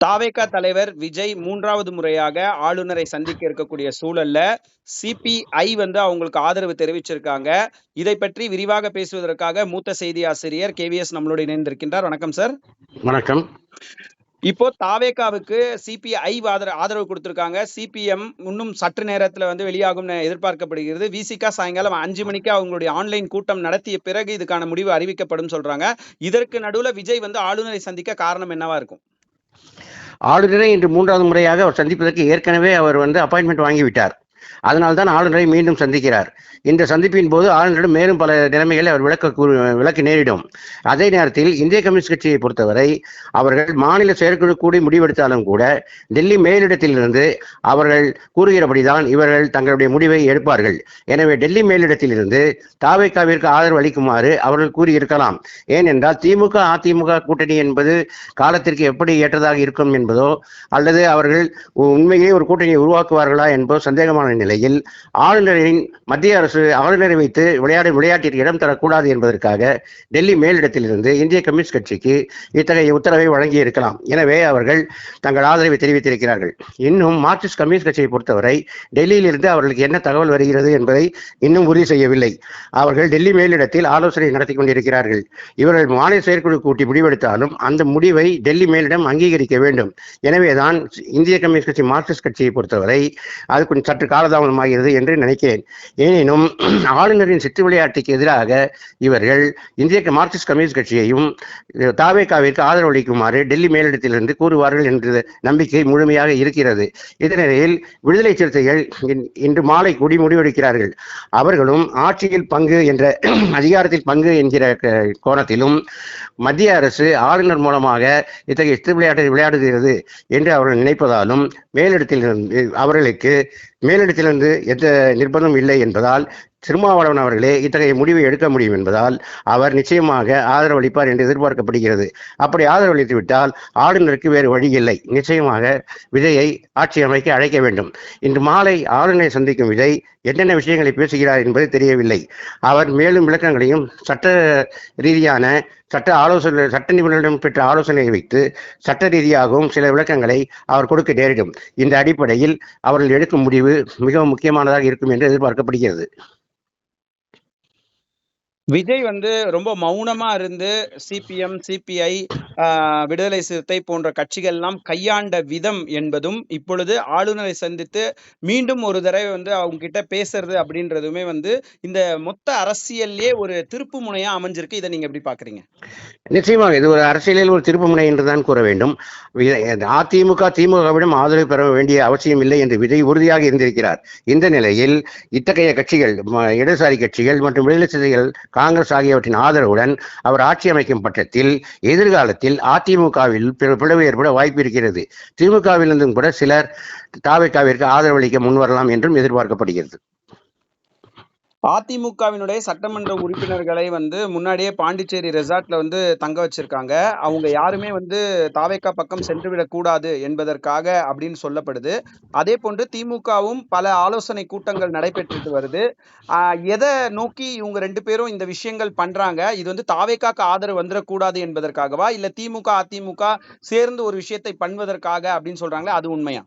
தாவேகா தலைவர் விஜய் 3வது முறையாக ஆளுநரை சந்திக்க இருக்கக்கூடிய சூழல்ல சிபிஐ அவங்களுக்கு ஆதரவு தெரிவிச்சிருக்காங்க. இதை பற்றி விரிவாக பேசுவதற்காக மூத்த செய்தி ஆசிரியர் கேவிஎஸ் நம்மளோடு இணைந்திருக்கின்றார். வணக்கம் சார். வணக்கம். இப்போ தாவேகாவுக்கு சிபிஐ ஆதரவு கொடுத்திருக்காங்க. சிபிஎம் இன்னும் சற்று நேரத்துல வெளியாகும் எதிர்பார்க்கப்படுகிறது. விசிகா சாயங்காலம் 5 மணிக்கு அவங்களுடைய ஆன்லைன் கூட்டம் நடத்திய பிறகு இதுக்கான முடிவு அறிவிக்கப்படும் சொல்றாங்க. இதற்கு நடுவுல விஜய் ஆளுநரை சந்திக்க காரணம் என்னவா இருக்கும்? ஆளுநரை இன்று 3வது முறையாக அவர் சந்திப்பதற்கு ஏற்கனவே அவர் அப்பாயின்மெண்ட் வாங்கிவிட்டார். அதனால்தான் ஆளுநரை மீண்டும் சந்திக்கிறார். இந்த சந்திப்பின் போது ஆளுநரிடம் மேலும் பல நிலைமைகளை அவர் விளக்க நேரிடும். அதே நேரத்தில் இந்திய கம்யூனிஸ்ட் கட்சியை பொறுத்தவரை அவர்கள் மாநில செயற்குழு கூடி முடிவெடுத்தாலும் கூட டெல்லி மேலிடத்திலிருந்து அவர்கள் கூறுகிறபடிதான் இவர்கள் தங்களுடைய முடிவை எடுப்பார்கள். எனவே டெல்லி மேலிடத்திலிருந்து தாவேகாவிற்கு ஆதரவு அளிக்குமாறு அவர்கள் கூறியிருக்கலாம். ஏனென்றால் திமுக அதிமுக கூட்டணி என்பது காலத்திற்கு எப்படி ஏற்றதாக இருக்கும் என்பதோ அல்லது அவர்கள் உண்மையிலே ஒரு கூட்டணியை உருவாக்குவார்களா என்பதோ சந்தேகமான நிலையில் மத்திய அரசு ஆளுநரை வைத்து விளையாட்டிற்கு இடம் தரக்கூடாது என்பதற்காக டெல்லி மேலிடத்திலிருந்து இந்திய கம்யூனிஸ்ட் கட்சிக்கு இத்தகைய உத்தரவை வழங்கி இருக்கலாம். எனவே அவர்கள் தங்கள் ஆதரவை தெரிவித்திருக்கிறார்கள். இன்னும் மார்க்சிஸ்ட் கம்யூனிஸ்ட் கட்சியை பொறுத்தவரை டெல்லியிலிருந்து அவர்களுக்கு என்ன தகவல் வருகிறது என்பதை இன்னும் உறுதி செய்யவில்லை. அவர்கள் டெல்லி மேலிடத்தில் ஆலோசனை நடத்தி கொண்டிருக்கிறார்கள். இவர்கள் மாநில செயற்குழு கூட்டி முடிவெடுத்தாலும் அந்த முடிவை டெல்லி மேலிடம் அங்கீகரிக்க வேண்டும். எனவேதான் இந்திய கம்யூனிஸ்ட் கட்சி மார்க்சிஸ்ட் கட்சியை பொறுத்தவரை அது கொஞ்சம் சற்று காலதாமதமாகிறது என்று நினைக்கிறேன். எனினும் ஆளுநரின் சித்து விளையாட்டுக்கு எதிராக இவர்கள் இந்திய மார்க்சிஸ்ட் கம்யூனிஸ்ட் கட்சியையும் தாவேகாவிற்கு ஆதரவு அளிக்குமாறு டெல்லி மேலிடத்திலிருந்து கூறுவார்கள் என்ற நம்பிக்கை முழுமையாக இருக்கிறது. இதனிடையில் விடுதலை சிறுத்தைகள் இன்று மாலை கூடி முடிவெடுக்கிறார்கள். அவர்களும் ஆட்சியில் பங்கு என்ற அதிகாரத்தில் பங்கு என்கிற கோணத்திலும் மத்திய அரசு ஆளுநர் மூலமாக இத்தகைய சித்து விளையாட்டை விளையாடுகிறது என்று அவர்கள் நினைப்பதாலும் அவர்களுக்கு மேலிடத்திலிருந்து எந்த நிர்பந்தம் இல்லை என்பதால் திருமாவளவன் அவர்களே இத்தகைய முடிவை எடுக்க முடியும் என்பதால் அவர் நிச்சயமாக ஆதரவளிப்பார் என்று எதிர்பார்க்கப்படுகிறது. அப்படி ஆதரவளித்து விட்டால் ஆளுநருக்கு வேறு வழி இல்லை. நிச்சயமாக விஜயை ஆட்சி அமைக்க அழைக்க வேண்டும். இன்று மாலை ஆளுநரை சந்திக்கும் விஜய் என்னென்ன விஷயங்களை பேசுகிறார் என்பது தெரியவில்லை. அவர் மேலும் விளக்கங்களையும் சட்ட ரீதியான சட்ட நிபுணர்களிடம் பெற்ற ஆலோசனையை வைத்து சட்ட ரீதியாகவும் சில விளக்கங்களை அவர் கொடுக்க நேரிடும். இந்த அடிப்படையில் அவர்கள் எடுக்கும் முடிவு மிகவும் முக்கியமானதாக இருக்கும் என்று எதிர்பார்க்கப்படுகிறது. விஜய் ரொம்ப மௌனமா இருந்து சிபிஎம் சிபிஐ விடுதலை சிறுத்தை போன்ற கட்சிகள் எல்லாம் கையாண்ட விதம் என்பதும் இப்பொழுது ஆளுநரை சந்தித்து மீண்டும் ஒரு தடவை அவங்க கிட்ட பேசுறது அப்படின்றதுமே இந்த மொத்த அரசியல்லே ஒரு திருப்பு முனையா அமைஞ்சிருக்கு. இதை நீங்க எப்படி பாக்குறீங்க? நிச்சயமாக இது ஒரு அரசியலில் ஒரு திருப்பு முனை என்றுதான் கூற வேண்டும். அதிமுக திமுகவிடம் ஆதரவு பெற வேண்டிய அவசியம் இல்லை என்று விஜய் உறுதியாக இருந்திருக்கிறார். இந்த நிலையில் இத்தகைய கட்சிகள் இடதுசாரி கட்சிகள் மற்றும் விடுதலை சிறுத்தைகள் காங்கிரஸ் ஆகியவற்றின் ஆதரவுடன் அவர் ஆட்சி அமைக்கும் பட்சத்தில் எதிர்காலத்தில் அதிமுகவில் பிளவு ஏற்பட வாய்ப்பு இருக்கிறது. திமுகவிலிருந்தும் கூட சிலர் தாவேகாவிற்கு ஆதரவளிக்க முன்வரலாம் என்றும் எதிர்பார்க்கப்படுகிறது. அதிமுகவினுடைய சட்டமன்ற உறுப்பினர்களை முன்னாடியே பாண்டிச்சேரி ரெசார்ட்ல தங்க வச்சிருக்காங்க. அவங்க யாருமே தாவேகா பக்கம் சென்றுவிடக் கூடாது என்பதற்காக அப்படின்னு சொல்லப்படுது. அதே போன்று திமுகவும் பல ஆலோசனை கூட்டங்கள் நடைபெற்றுட்டு வருது. எதை நோக்கி இவங்க 2 பேரும் இந்த விஷயங்கள் பண்றாங்க? இது தாவேகாக்கு ஆதரவு வந்துடக்கூடாது என்பதற்காகவா, இல்ல திமுக அதிமுக சேர்ந்து ஒரு விஷயத்தை பண்ணுவதற்காக அப்படின்னு சொல்றாங்களே, அது உண்மையா?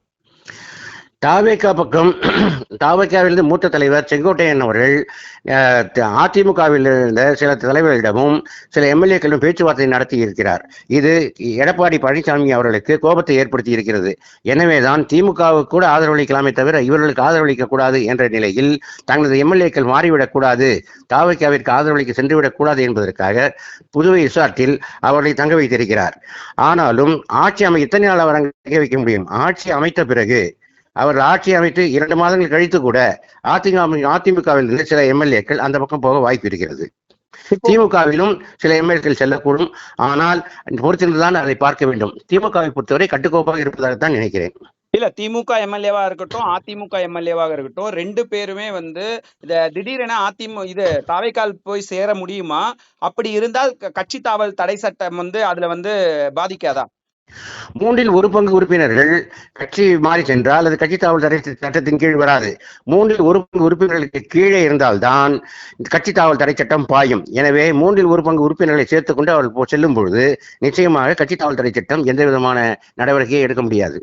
தாவேகா பக்கம் தாவேகாவிலிருந்து மூத்த தலைவர் செங்கோட்டையன் அவர்கள் அதிமுகவில் இருந்த சில தலைவர்களிடமும் சில எம்எல்ஏக்களும் பேச்சுவார்த்தை நடத்தி இருக்கிறார். இது எடப்பாடி பழனிசாமி அவர்களுக்கு கோபத்தை ஏற்படுத்தி இருக்கிறது. எனவேதான் திமுகவுக்கு கூட ஆதரவளிக்கலாமே தவிர இவர்களுக்கு ஆதரவளிக்க கூடாது என்ற நிலையில் தங்களது எம்எல்ஏக்கள் மாறிவிடக்கூடாது, தாவேகாவிற்கு ஆதரவளிக்க சென்றுவிடக் கூடாது என்பதற்காக புதுவை ரிசார்ட்டில் அவர்களை தங்க வைத்திருக்கிறார். ஆனாலும் எத்தனை நாள் அவர் தங்க வைக்க முடியும்? ஆட்சி அமைத்த பிறகு அவர் ஆட்சி அமைத்து 2 மாதங்கள் கழித்து கூட அதிமுகவில் இருந்து சில எம்எல்ஏக்கள் அந்த பக்கம் போக வாய்ப்பு இருக்கிறது. திமுகவிலும் சில எம்எல்ஏக்கள் செல்லக்கூடும். ஆனால் பொறுத்திருந்துதான் அதை பார்க்க வேண்டும். திமுகவை பொறுத்தவரை கட்டுக்கோப்பாக இருப்பதாகத்தான் நினைக்கிறேன். இல்ல, திமுக எம்எல்ஏவா இருக்கட்டும் அதிமுக எம்எல்ஏவாக இருக்கட்டும் 2 பேருமே திடீரென தாவேக்கால் போய் சேர முடியுமா? அப்படி இருந்தால் கட்சி தாவல் தடை சட்டம் அதுல பாதிக்காதா? மூன்றில் ஒரு பங்கு உறுப்பினர்கள் கட்சி மாறி சென்றால் அது கட்சி தாவல் தடை சட்டத்தின் கீழ் வராது. மூன்றில் ஒரு பங்கு உறுப்பினர்களுக்கு கீழே இருந்தால்தான் கட்சி தாவல் தடை சட்டம் பாயும். எனவே மூன்றில் ஒரு பங்கு உறுப்பினர்களை சேர்த்துக் கொண்டு அவர்கள் செல்லும் பொழுது நிச்சயமாக கட்சி தாவல் தடை சட்டம் எந்த விதமான நடவடிக்கையை எடுக்க முடியாது.